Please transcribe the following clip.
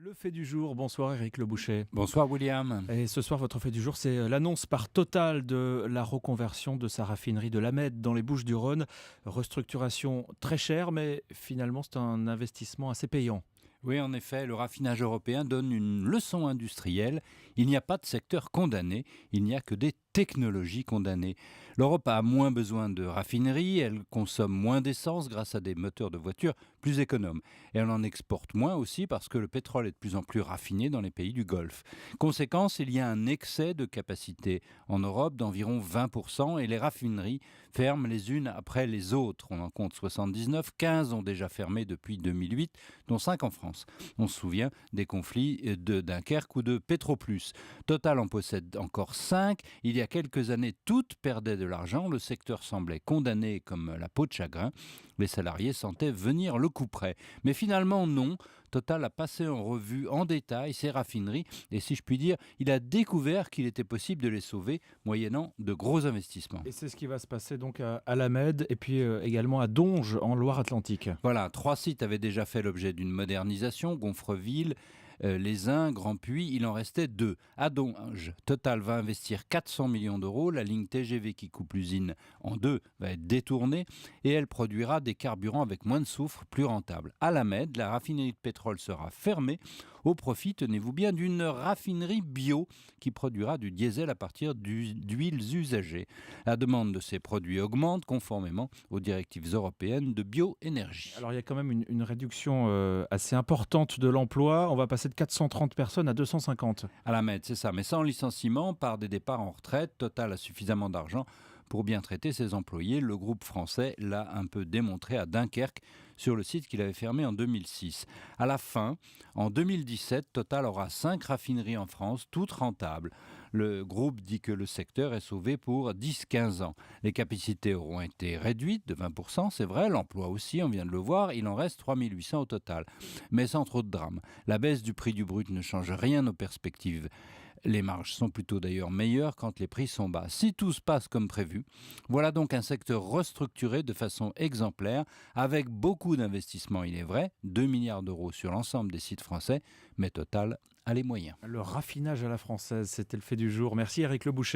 Le fait du jour, bonsoir Éric Le Boucher. Bonsoir William. Et ce soir, votre fait du jour, c'est l'annonce par Total de la reconversion de sa raffinerie de La Mède dans les Bouches-du-Rhône. Restructuration très chère, mais finalement, c'est un investissement assez payant. Oui, en effet, le raffinage européen donne une leçon industrielle. Il n'y a pas de secteur condamné, il n'y a que des technologies condamnées. L'Europe a moins besoin de raffineries, elle consomme moins d'essence grâce à des moteurs de voitures plus économes. Et elle en exporte moins aussi parce que le pétrole est de plus en plus raffiné dans les pays du Golfe. Conséquence, il y a un excès de capacité en Europe d'environ 20% et les raffineries ferment les unes après les autres. On en compte 79, 15 ont déjà fermé depuis 2008, dont 5 en France. On se souvient des conflits de Dunkerque ou de Petroplus. Total en possède encore 5. Il y a quelques années, toutes perdaient de l'argent. Le secteur semblait condamné comme la peau de chagrin. Les salariés sentaient venir le coup près. Mais finalement, non. Total a passé en revue en détail ses raffineries et si je puis dire, il a découvert qu'il était possible de les sauver moyennant de gros investissements. Et c'est ce qui va se passer donc à La Mède et puis également à Donges en Loire-Atlantique. Voilà, 3 sites avaient déjà fait l'objet d'une modernisation, Gonfreville, Les Uns, Grand-Puy, il en restait 2. À Donges, Total va investir 400 millions d'euros, la ligne TGV qui coupe l'usine en deux va être détournée et elle produira des carburants avec moins de soufre, plus rentables. À La Mède, la raffinerie de pétrole sera fermée au profit, tenez-vous bien, d'une raffinerie bio qui produira du diesel à partir d'huiles usagées. La demande de ces produits augmente conformément aux directives européennes de bioénergie. Alors il y a quand même une réduction assez importante de l'emploi. On va passer de 430 personnes à 250. À La Mède, c'est ça. Mais sans licenciement, par des départs en retraite, Total a suffisamment d'argent pour bien traiter ses employés. Le groupe français l'a un peu démontré à Dunkerque sur le site qu'il avait fermé en 2006. À la fin, en 2017, Total aura 5 raffineries en France, toutes rentables. Le groupe dit que le secteur est sauvé pour 10-15 ans. Les capacités auront été réduites de 20%, c'est vrai, l'emploi aussi, on vient de le voir, il en reste 3800 au total. Mais sans trop de drame. La baisse du prix du brut ne change rien aux perspectives. Les marges sont plutôt d'ailleurs meilleures quand les prix sont bas. Si tout se passe comme prévu, voilà donc un secteur restructuré de façon exemplaire, avec beaucoup d'investissements, il est vrai, 2 milliards d'euros sur l'ensemble des sites français, mais Total a les moyens. Le raffinage à la française, c'était le fait du jour. Merci Éric Le Boucher.